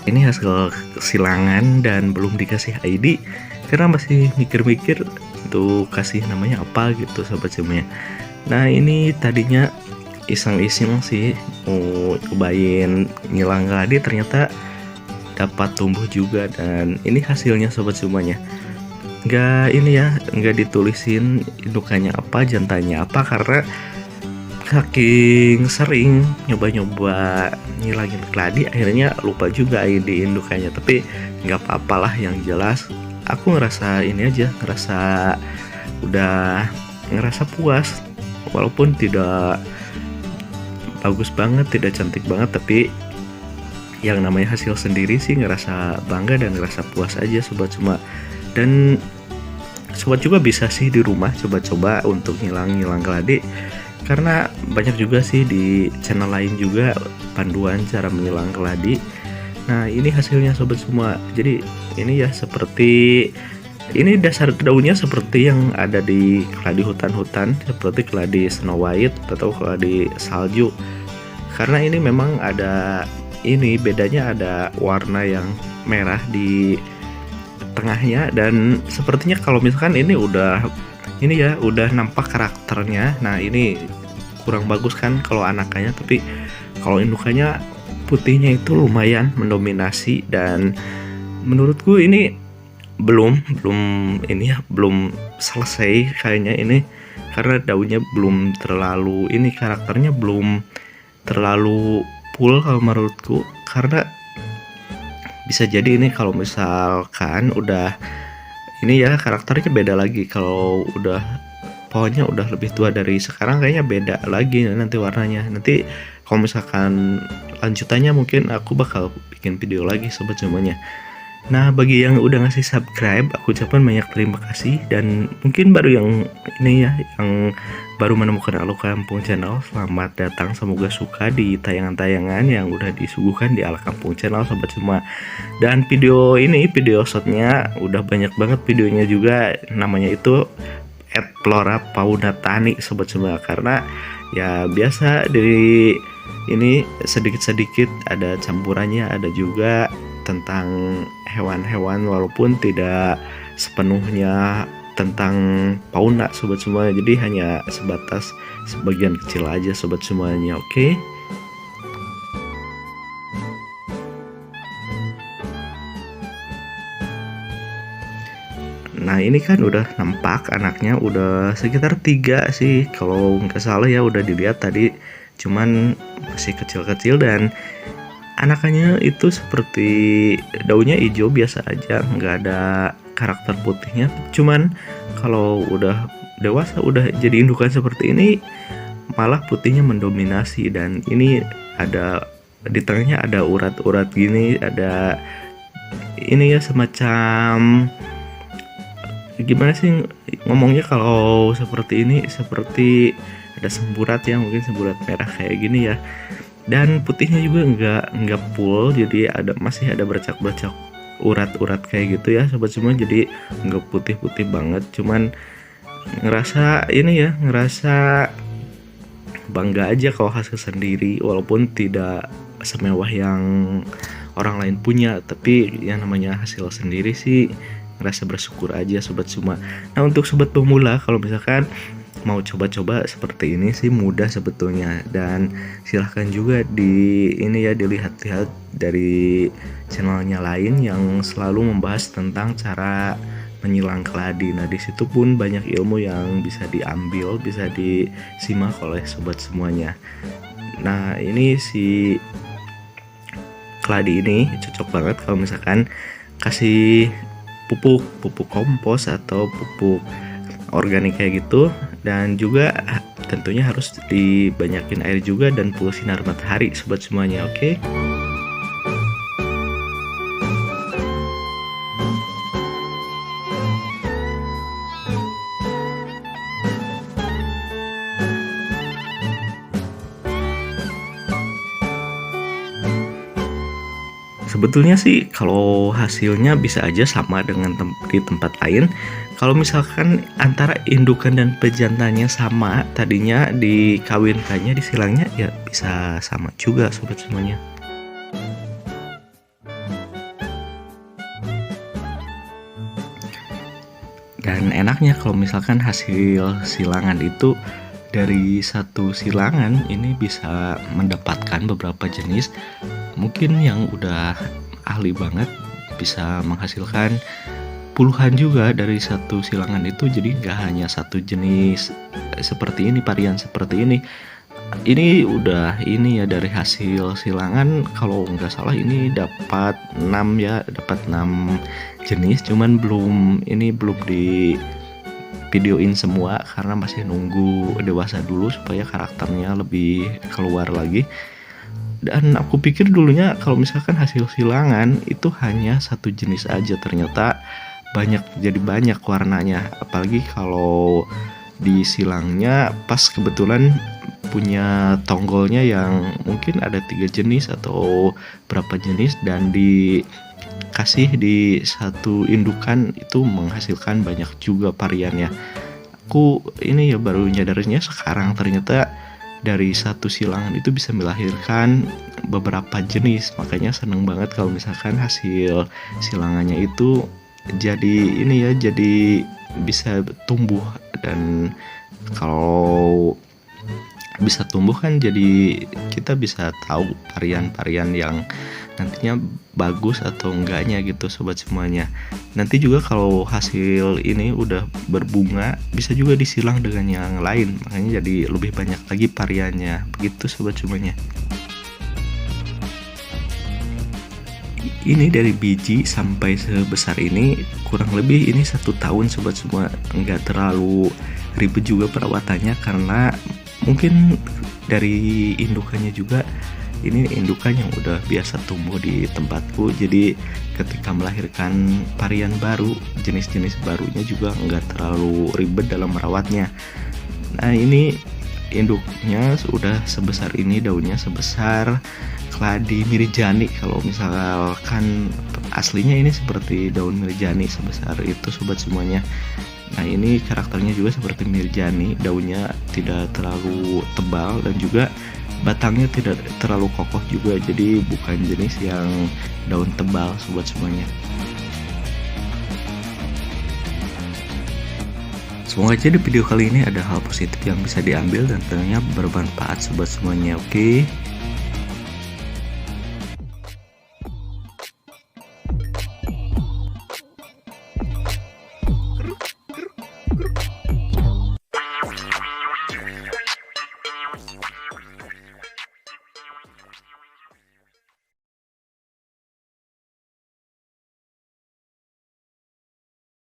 ini hasil silangan dan belum dikasih ID karena masih mikir-mikir untuk kasih namanya apa gitu sobat semuanya. Nah ini tadinya iseng-iseng sih mau cobain ngilang gladi, ternyata dapat tumbuh juga. Dan ini hasilnya sobat semuanya. Nggak ditulisin indukannya apa, jantannya apa, karena saking sering nyoba-nyoba ngilangin gladi akhirnya lupa juga ID indukannya. Tapi nggak apa-apalah, yang jelas aku ngerasa ini aja, ngerasa puas walaupun tidak bagus banget, tidak cantik banget, tapi yang namanya hasil sendiri sih ngerasa bangga dan ngerasa puas aja sobat semua. Dan sobat juga bisa sih di rumah coba-coba untuk ngilang gladi, karena banyak juga sih di channel lain juga panduan cara menyilang gladi. Nah ini hasilnya sobat semua. Jadi ini ya seperti ini, dasar daunnya seperti yang ada di keladi hutan-hutan, seperti keladi Snow White atau keladi salju. Karena ini memang ada ini bedanya, ada warna yang merah di tengahnya, dan sepertinya kalau misalkan ini udah nampak karakternya. Nah ini kurang bagus kan kalau anakannya, tapi kalau indukannya putihnya itu lumayan mendominasi. Dan menurutku ini belum selesai kayaknya ini, karena daunnya belum terlalu ini, karakternya belum terlalu full kalau menurutku. Karena bisa jadi ini kalau misalkan udah ini ya karakternya beda lagi, kalau udah pohonnya udah lebih tua dari sekarang kayaknya beda lagi nanti warnanya. Nanti kalau misalkan lanjutannya mungkin aku bakal bikin video lagi sobat semuanya. Nah bagi yang udah ngasih subscribe, aku ucapkan banyak terima kasih. Dan mungkin baru yang ini ya, yang baru menemukan Ala Kampung Channel, selamat datang, semoga suka di tayangan-tayangan yang udah disuguhkan di Ala Kampung Channel sobat semua. Dan video shotnya udah banyak banget videonya juga, namanya itu Flora Fauna Tani sobat semua. Karena ya biasa dari ini sedikit-sedikit ada campurannya, ada juga tentang hewan-hewan walaupun tidak sepenuhnya tentang fauna sobat semua. Jadi hanya sebatas sebagian kecil aja sobat semuanya. Oke. Nah ini kan udah nampak anaknya, udah sekitar 3 sih kalau nggak salah ya, udah dilihat tadi, cuman masih kecil-kecil. Dan anakannya itu seperti daunnya hijau biasa aja, nggak ada karakter putihnya. Cuman kalau udah dewasa, udah jadi indukan seperti ini, malah putihnya mendominasi. Dan ini ada di tengahnya ada urat-urat gini, ada ini ya semacam gimana sih ngomongnya kalau seperti ini, seperti ada semburat ya, mungkin semburat merah kayak gini ya. Dan putihnya juga nggak full, jadi masih ada bercak-bercak urat-urat kayak gitu ya sobat semua. Jadi nggak putih-putih banget, cuman ngerasa bangga aja kalau hasil sendiri, walaupun tidak semewah yang orang lain punya, tapi yang namanya hasil sendiri sih ngerasa bersyukur aja sobat semua. Nah untuk sobat pemula, kalau misalkan mau coba-coba seperti ini sih mudah sebetulnya, dan silahkan juga dilihat-lihat dari channelnya lain yang selalu membahas tentang cara menyilang keladi. Nah di situ pun banyak ilmu yang bisa diambil, bisa disimak oleh sobat semuanya. Nah ini si keladi ini cocok banget kalau misalkan kasih pupuk kompos atau pupuk organik kayak gitu. Dan juga tentunya harus dibanyakin air juga dan full sinar matahari sobat semuanya. Oke. Sebetulnya sih kalau hasilnya bisa aja sama dengan di tempat lain. Kalau misalkan antara indukan dan pejantannya sama, tadinya dikawinkannya, disilangnya ya bisa sama juga sobat semuanya. Dan enaknya kalau misalkan hasil silangan itu dari satu silangan ini bisa mendapatkan beberapa jenis. Mungkin yang udah ahli banget bisa menghasilkan puluhan juga dari satu silangan itu, jadi nggak hanya satu jenis seperti ini, varian seperti ini. Ini udah ini ya dari hasil silangan kalau nggak salah ini dapat 6 ya, dapat 6 jenis, cuman belum di videoin semua karena masih nunggu dewasa dulu supaya karakternya lebih keluar lagi. Dan aku pikir dulunya kalau misalkan hasil silangan itu hanya satu jenis aja, ternyata jadi banyak warnanya, apalagi kalau di silangnya pas kebetulan punya tonggolnya yang mungkin ada 3 jenis atau berapa jenis dan dikasih di satu indukan itu menghasilkan banyak juga variannya. Aku ini ya baru nyadarnya sekarang, ternyata dari satu silangan itu bisa melahirkan beberapa jenis. Makanya seneng banget kalau misalkan hasil silangannya itu jadi ini ya, jadi bisa tumbuh. Dan kalau bisa tumbuh kan jadi kita bisa tahu varian-varian yang nantinya bagus atau enggaknya gitu sobat semuanya. Nanti juga kalau hasil ini udah berbunga bisa juga disilang dengan yang lain, makanya jadi lebih banyak lagi variannya begitu sobat semuanya. Ini dari biji sampai sebesar ini kurang lebih ini 1 tahun sobat semua, nggak terlalu ribet juga perawatannya karena mungkin dari indukannya juga, ini indukan yang udah biasa tumbuh di tempatku, jadi ketika melahirkan varian baru, jenis-jenis barunya juga nggak terlalu ribet dalam merawatnya. Nah ini induknya sudah sebesar ini, daunnya sebesar keladi mirjani. Kalau misalkan aslinya ini seperti daun mirjani sebesar itu sobat semuanya. Nah ini karakternya juga seperti mirjani, daunnya tidak terlalu tebal dan juga batangnya tidak terlalu kokoh juga, jadi bukan jenis yang daun tebal sobat semuanya. Semoga aja di video kali ini ada hal positif yang bisa diambil dan tentunya bermanfaat sobat semuanya. Oke.